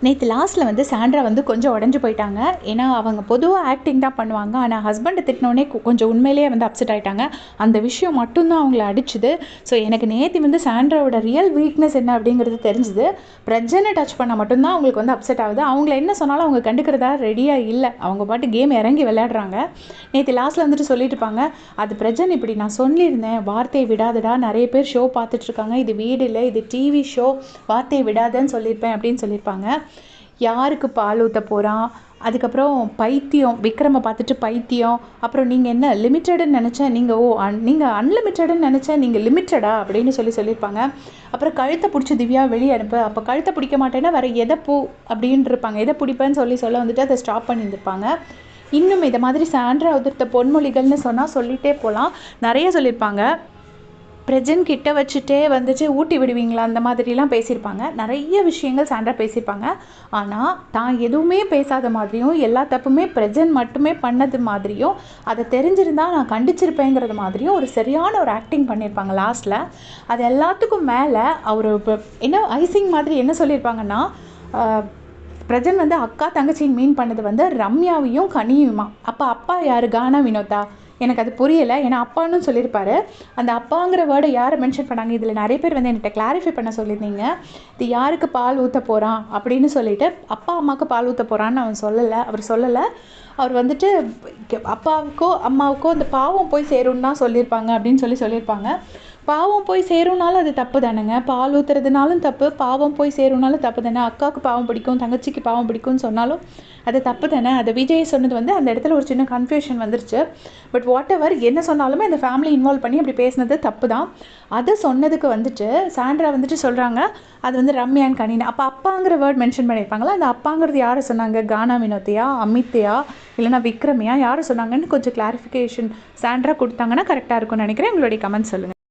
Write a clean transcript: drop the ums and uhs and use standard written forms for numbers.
நேற்று லாஸ்ட்டில் வந்து சாண்ட்ரா வந்து கொஞ்சம் உடஞ்சி போயிட்டாங்க. ஏன்னா அவங்க பொதுவாக ஆக்டிங் தான் பண்ணுவாங்க. ஆனால் ஹஸ்பண்டை திட்டினோடனே கொஞ்சம் உண்மையிலேயே வந்து அப்செட் ஆகிட்டாங்க. அந்த விஷயம் மட்டும்தான் அவங்கள அடிச்சுது. ஸோ எனக்கு நேற்று வந்து சாண்ட்ராவோட ரியல் வீக்னஸ் என்ன அப்படிங்கிறது தெரிஞ்சுது. பிரஜனை டச் பண்ணால் மட்டும்தான் அவங்களுக்கு வந்து அப்செட் ஆகுது. அவங்கள என்ன சொன்னாலும் அவங்க கண்டுக்கிறதா ரெடியாக இல்லை. அவங்க பாட்டு கேம் இறங்கி விளையாடுறாங்க. நேற்று லாஸ்ட்டில் வந்துட்டு சொல்லிட்டு இருப்பாங்க, அது பிரஜன் இப்படி நான் சொல்லியிருந்தேன், வார்த்தையை விடாதடா, நிறைய பேர் ஷோ பார்த்துட்ருக்காங்க, இது வீடு இல்லை, இது டிவி ஷோ, வார்த்தையை விடாதன்னு சொல்லியிருப்பேன் அப்படின்னு சொல்லியிருப்பாங்க. யாருக்கு பால் ஊற்ற போகிறான், அதுக்கப்புறம் பைத்தியம், விக்ரமை பார்த்துட்டு பைத்தியம், அப்புறம் நீங்கள் என்ன லிமிட்டடுன்னு நினச்சேன், நீங்கள் அன்லிமிட்டடுன்னு நினச்சேன், நீங்கள் லிமிட்டடா அப்படின்னு சொல்லியிருப்பாங்க. அப்புறம் கழுத்தை பிடிச்சி திவ்யா வெளியே அனுப்பு, அப்போ கழுத்தை பிடிக்க மாட்டேன்னா வேறு எதை பூ அப்படின்னு இருப்பாங்க, எதை பிடிப்பேன்னு சொல்ல வந்துட்டு அதை ஸ்டாப் பண்ணியிருந்திருப்பாங்க. இன்னும் இதை மாதிரி சாண்ட்ரா உதிர்த்த பொன்மொழிகள்னு சொன்னால் சொல்லிகிட்டே போகலாம், நிறைய சொல்லியிருப்பாங்க. பிரஜன் கிட்ட வச்சுட்டே வந்துட்டு ஊட்டி விடுவீங்களா அந்த மாதிரிலாம் பேசியிருப்பாங்க. நிறைய விஷயங்கள் சாண்ட்ரா பேசியிருப்பாங்க. ஆனால் தான் எதுவுமே பேசாத மாதிரியும், எல்லா தப்புமே பிரஜன் மட்டுமே பண்ணது மாதிரியும், அதை தெரிஞ்சிருந்தால் நான் கண்டிச்சிருப்பேங்கிறது மாதிரியும் ஒரு சரியான ஒரு ஆக்டிங் பண்ணியிருப்பாங்க லாஸ்ட்டில். அது எல்லாத்துக்கும் மேலே அவர் என்ன ஐசிங் மாதிரி என்ன சொல்லியிருப்பாங்கன்னா, பிரஜன் வந்து அக்கா தங்கச்சின்னு மீன் பண்ணது வந்து ரம்யாவையும் கனியுமா. அப்போ அப்பா யார்? கானா வினோதா? எனக்கு அது புரியலை. ஏன்னா அப்பான்னு சொல்லியிருப்பாரு. அந்த அப்பாங்கிற வேர்டை யாரை மென்ஷன் பண்ணாங்க? இதில் நிறைய பேர் வந்து என்கிட்ட கிளாரிஃபை பண்ண சொல்லியிருந்தீங்க. இது யாருக்கு பால் ஊற்ற போகிறான் அப்படின்னு சொல்லிட்டு, அப்பா அம்மாவுக்கு பால் ஊற்ற போகிறான்னு அவர் சொல்லலை. அவர் வந்துட்டு அப்பாவுக்கோ அம்மாவுக்கோ அந்த பாவம் போய் சேரும்னு தான் சொல்லியிருப்பாங்க அப்படின்னு சொல்லியிருப்பாங்க. பாவம் போய் சேரும்னாலும் அது தப்பு தானேங்க. பால் ஊற்றுறதுனாலும் தப்பு, பாவம் போய் சேரும்னாலும் தப்பு தானே. அக்காவுக்கு பாவம் பிடிக்கும், தங்கச்சிக்கு பாவம் பிடிக்கும்னு சொன்னாலும் அது தப்பு தானே. அதை விஜய் சொன்னது வந்து அந்த இடத்துல ஒரு சின்ன கன்ஃபியூஷன் வந்துருச்சு. பட் வாட் எவர் என்ன சொன்னாலுமே அந்த ஃபேமிலி இன்வால்வ் பண்ணி அப்படி பேசினது தப்பு தான். அதை சொன்னதுக்கு வந்துட்டு சாண்ட்ரா வந்துட்டு சொல்கிறாங்க, அது வந்து ரம்யான் கனினா. அப்போ அப்பாங்கிற வேர்ட் மென்ஷன் பண்ணியிருப்பாங்களா? அந்த அப்பாங்கிறது யாரை சொன்னாங்க? கானா வினோத்தையா, அமித்தையா, இல்லைனா விக்ரமியா, யாரை சொன்னாங்கன்னு கொஞ்சம் கிளாரிஃபிகேஷன் சாண்ட்ரா கொடுத்தாங்கன்னா கரெக்டாக இருக்கும்னு நினைக்கிறேன். உங்களுடைய கமெண்ட் சொல்லுங்கள்.